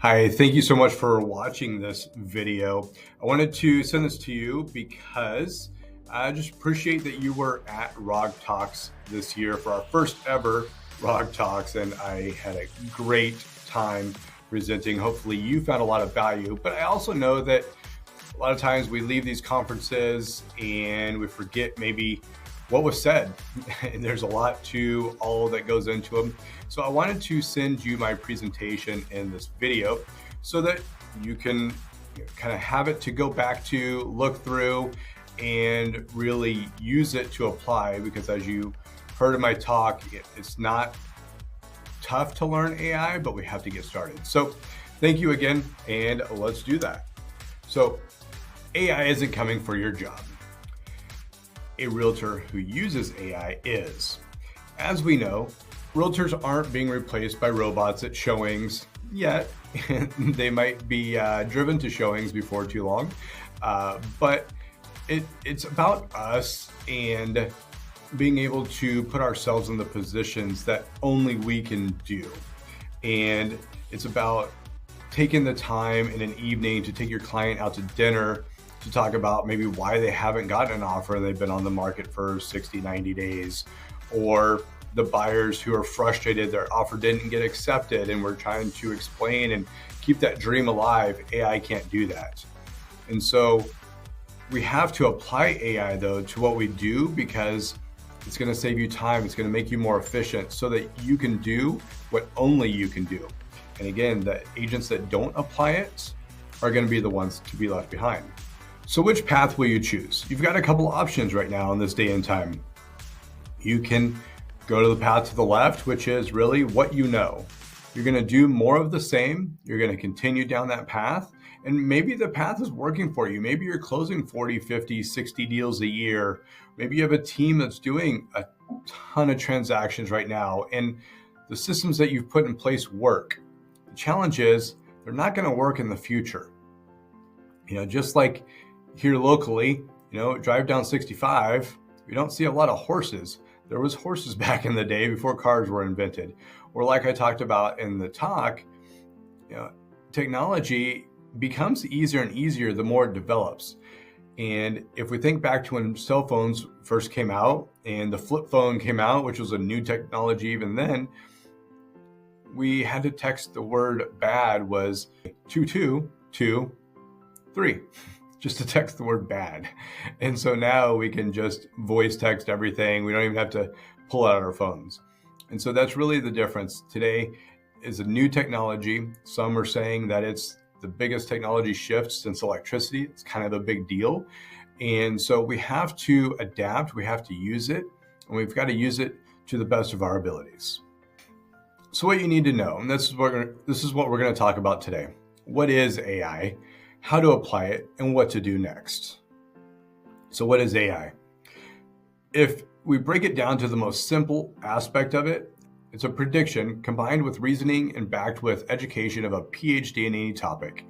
Hi, thank you so much for watching this video. I wanted to send this to you because I just appreciate that you were at ROG Talks this year for our first ever ROG Talks, and I had a great time presenting. Hopefully you found a lot of value, but I also know that a lot of times we leave these conferences and we forget maybe what was said. And there's a lot to all that goes into them. So I wanted to send you my presentation in this video so that you can kind of have it to go back to, look through, and really use it to apply, because as you heard in my talk, it's not tough to learn AI, but we have to get started. So thank you again, and let's do that. So AI isn't coming for your job. A realtor who uses AI is. As we know, realtors aren't being replaced by robots at showings yet. They might be driven to showings before too long, but it's about us and being able to put ourselves in the positions that only we can do. And it's about taking the time in an evening to take your client out to dinner to talk about maybe why they haven't gotten an offer and they've been on the market for 60, 90 days, or the buyers who are frustrated their offer didn't get accepted, and we're trying to explain and keep that dream alive. AI can't do that. And so we have to apply AI though to what we do, because it's going to save you time. It's going to make you more efficient so that you can do what only you can do. And again, the agents that don't apply it are going to be the ones to be left behind. So which path will you choose? You've got a couple options right now in this day and time. You can go to the path to the left, which is really what you know. You're going to do more of the same. You're going to continue down that path. And maybe the path is working for you. Maybe you're closing 40, 50, 60 deals a year. Maybe you have a team that's doing a ton of transactions right now, and the systems that you've put in place work. The challenge is they're not going to work in the future. Just like here locally, drive down 65, we don't see a lot of horses. There was horses back in the day before cars were invented. Or like I talked about in the talk, technology becomes easier and easier the more it develops. And if we think back to when cell phones first came out and the flip phone came out, which was a new technology even then, we had to text. The word bad was 2223, just to text the word bad. And so now we can just voice text everything. We don't even have to pull out our phones. And so that's really the difference. Today is a new technology. Some are saying that it's the biggest technology shift since electricity. It's kind of a big deal. And so we have to adapt, we have to use it, and we've got to use it to the best of our abilities. So what you need to know, and this is what we're going to talk about today. What is AI? How to apply it, and what to do next. So what is AI? If we break it down to the most simple aspect of it, it's a prediction combined with reasoning and backed with education of a PhD in any topic.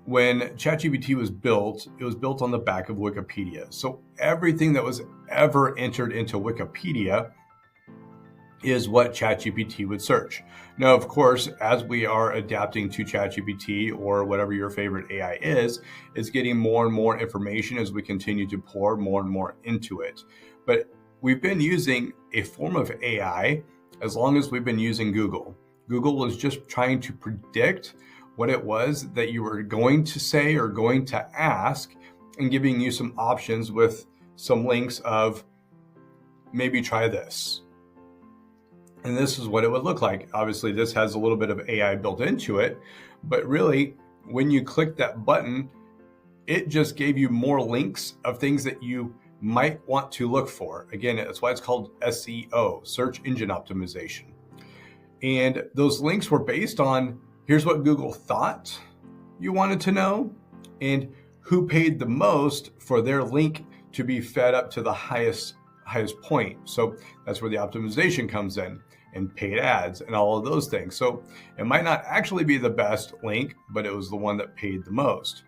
When ChatGPT was built, it was built on the back of Wikipedia. So everything that was ever entered into Wikipedia is what ChatGPT would search. Now, of course, as we are adapting to ChatGPT or whatever your favorite AI is, it's getting more and more information as we continue to pour more and more into it. But we've been using a form of AI as long as we've been using Google. Google was just trying to predict what it was that you were going to say or going to ask, and giving you some options with some links of maybe try this. And this is what it would look like. Obviously, this has a little bit of AI built into it, but really, when you click that button, it just gave you more links of things that you might want to look for. Again, that's why it's called SEO, search engine optimization. And those links were based on, here's what Google thought you wanted to know, and who paid the most for their link to be fed up to the highest point. So that's where the optimization comes in, and paid ads and all of those things. So it might not actually be the best link, but it was the one that paid the most.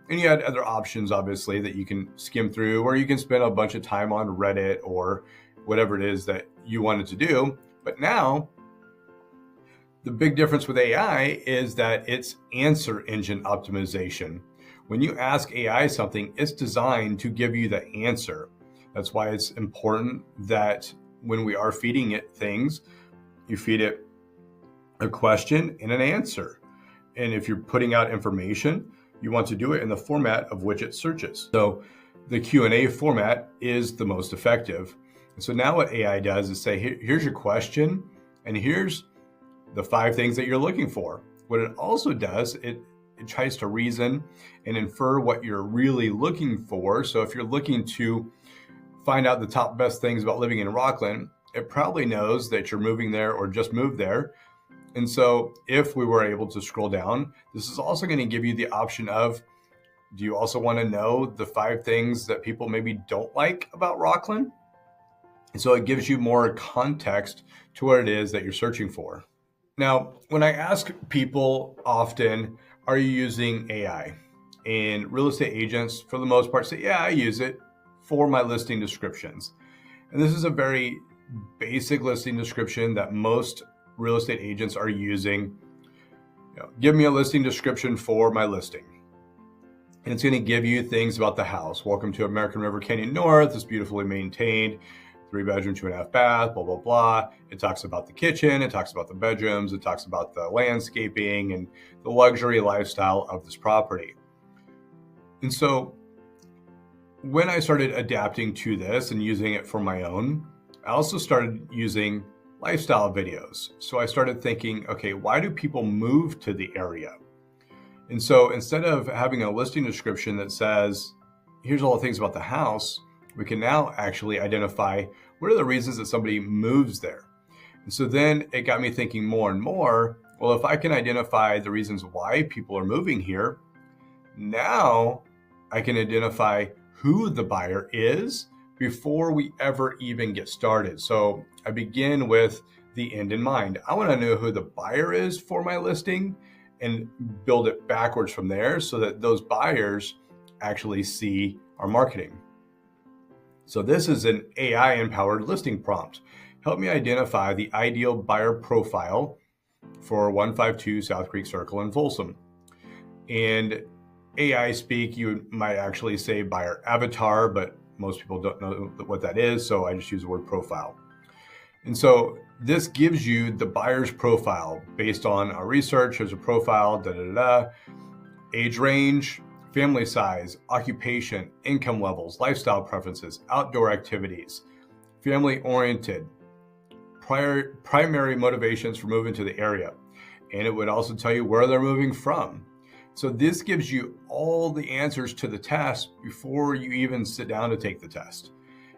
And you had other options, obviously, that you can skim through, or you can spend a bunch of time on Reddit or whatever it is that you wanted to do. But now The big difference with AI is that it's answer engine optimization. When you ask AI something, it's designed to give you the answer. That's why it's important that when we are feeding it things, you feed it a question and an answer. And if you're putting out information, you want to do it in the format of which it searches. So the Q&A format is the most effective. And so now what AI does is say, here's your question, and here's the 5 things that you're looking for. What it also does, it tries to reason and infer what you're really looking for. So if you're looking to find out the top best things about living in Rockland, it probably knows that you're moving there or just moved there. And so if we were able to scroll down, this is also going to give you the option of, do you also want to know the 5 things that people maybe don't like about Rockland? And so it gives you more context to what it is that you're searching for. Now, when I ask people often, are you using AI? And real estate agents, for the most part, say, yeah, I use it for my listing descriptions. And this is a very basic listing description that most real estate agents are using. Give me a listing description for my listing. And it's going to give you things about the house. Welcome to American River Canyon North. It's beautifully maintained. 3-bedroom, 2.5 bath, blah, blah, blah. It talks about the kitchen. It talks about the bedrooms. It talks about the landscaping and the luxury lifestyle of this property. And so when I started adapting to this and using it for my own, I also started using lifestyle videos. So I started thinking, okay, why do people move to the area? And so instead of having a listing description that says, here's all the things about the house, we can now actually identify what are the reasons that somebody moves there. And so then it got me thinking more and more, well, if I can identify the reasons why people are moving here, now I can identify who the buyer is before we ever even get started. So I begin with the end in mind. I want to know who the buyer is for my listing and build it backwards from there so that those buyers actually see our marketing. So this is an AI-empowered listing prompt. Help me identify the ideal buyer profile for 152 South Creek Circle in Folsom. And AI speak, you might actually say buyer avatar, but most people don't know what that is, so I just use the word profile. And so this gives you the buyer's profile based on our research. There's a profile, age range, family size, occupation, income levels, lifestyle preferences, outdoor activities, family-oriented, primary motivations for moving to the area. And it would also tell you where they're moving from. So this gives you all the answers to the test before you even sit down to take the test.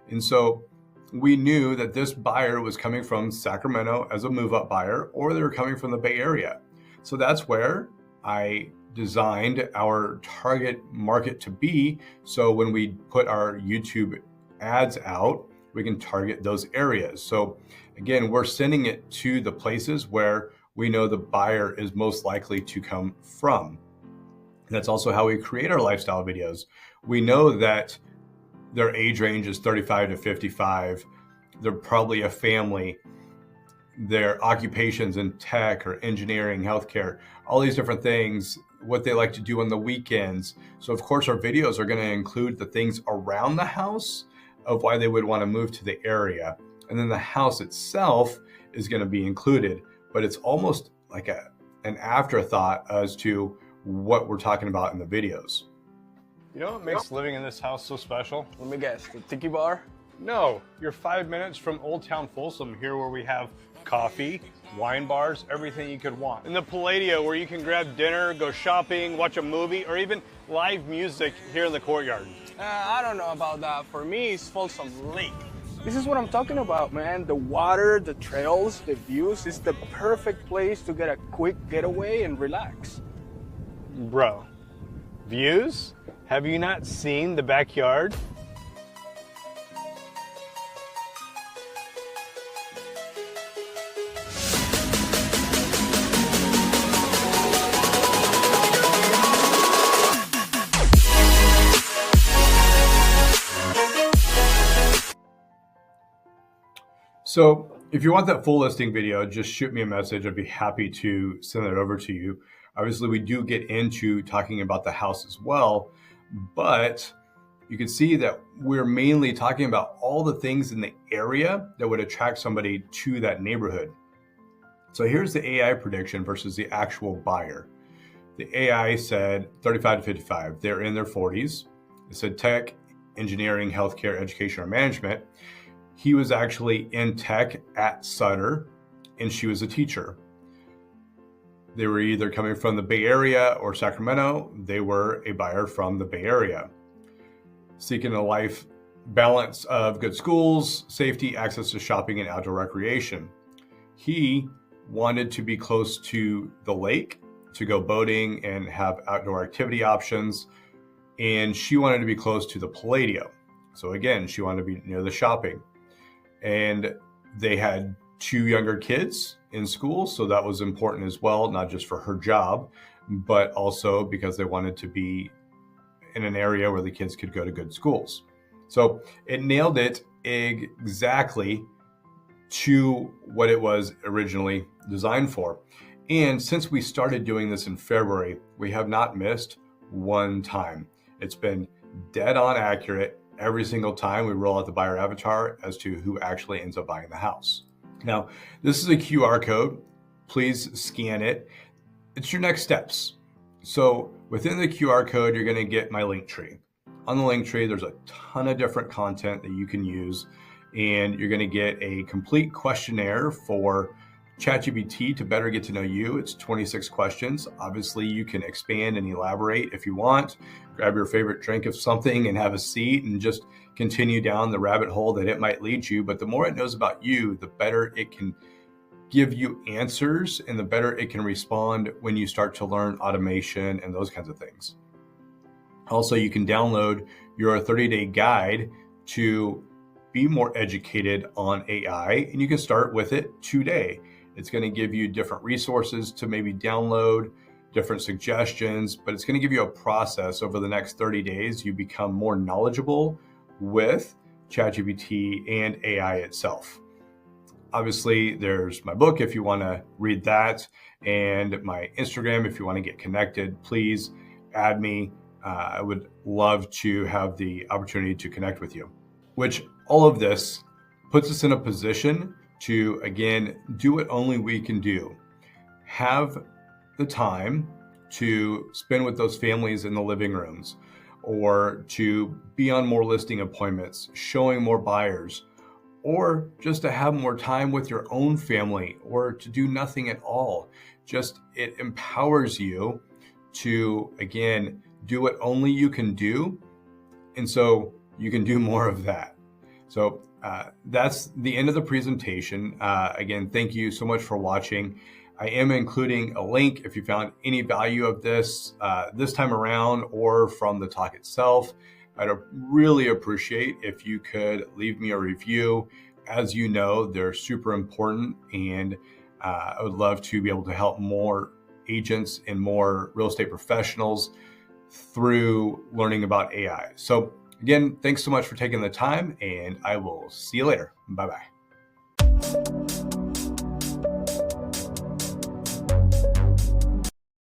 And so we knew that this buyer was coming from Sacramento as a move-up buyer, or they were coming from the Bay Area. So that's where I designed our target market to be. So when we put our YouTube ads out, we can target those areas. So again, we're sending it to the places where we know the buyer is most likely to come from. That's also how we create our lifestyle videos. We know that their age range is 35 to 55. They're probably a family. Their occupations in tech or engineering, healthcare, all these different things, what they like to do on the weekends. So of course our videos are going to include the things around the house of why they would want to move to the area. And then the house itself is going to be included, but it's almost like an afterthought as to what we're talking about in the videos. You know what makes living in this house so special? Let me guess, the tiki bar? No, you're 5 minutes from Old Town Folsom, here where we have coffee, wine bars, everything you could want. And the Palladio, where you can grab dinner, go shopping, watch a movie, or even live music here in the courtyard. I don't know about that. For me, it's Folsom Lake. This is what I'm talking about, man. The water, the trails, the views. It's the perfect place to get a quick getaway and relax. Bro, views? Have you not seen the backyard? So If you want that full listing video, just shoot me a message. I'd be happy to send it over to you. Obviously, we do get into talking about the house as well, but you can see that we're mainly talking about all the things in the area that would attract somebody to that neighborhood. So here's the AI prediction versus the actual buyer. The AI said 35 to 55. They're in their 40s. It said tech, engineering, healthcare, education, or management. He was actually in tech at Sutter, and she was a teacher. They were either coming from the Bay Area or Sacramento. They were a buyer from the Bay Area. Seeking a life balance of good schools, safety, access to shopping, and outdoor recreation. He wanted to be close to the lake to go boating and have outdoor activity options. And she wanted to be close to the Palladio. So again, she wanted to be near the shopping. And they had 2 younger kids in school, so that was important as well, not just for her job, but also because they wanted to be in an area where the kids could go to good schools. So it nailed it exactly to what it was originally designed for. And since we started doing this in February, we have not missed one time. It's been dead on accurate every single time we roll out the buyer avatar as to who actually ends up buying the house. Now, this is a QR code. Please scan it. It's your next steps. So within the QR code, you're going to get my link tree. On the link tree, there's a ton of different content that you can use, and you're going to get a complete questionnaire for ChatGPT to better get to know you. It's 26 questions. Obviously, you can expand and elaborate if you want. Grab your favorite drink of something and have a seat and just continue down the rabbit hole that it might lead you. But the more it knows about you, the better it can give you answers and the better it can respond when you start to learn automation and those kinds of things. Also, you can download your 30-day guide to be more educated on AI, and you can start with it today. It's going to give you different resources to maybe download, different suggestions, but it's going to give you a process over the next 30 days. You become more knowledgeable with ChatGPT and AI itself. Obviously, there's my book if you want to read that, and my Instagram if you want to get connected. Please add me. I would love to have the opportunity to connect with you. Which all of this puts us in a position to, again, do what only we can do. Have the time to spend with those families in the living rooms, or to be on more listing appointments, showing more buyers, or just to have more time with your own family, or to do nothing at all. Just, it empowers you to, again, do what only you can do. And so you can do more of that. So that's the end of the presentation. Again, thank you so much for watching. I am including a link if you found any value of this this time around or from the talk itself. I'd really appreciate if you could leave me a review. As you know, they're super important, and I would love to be able to help more agents and more real estate professionals through learning about AI. So again, thanks so much for taking the time, and I will see you later. Bye-bye.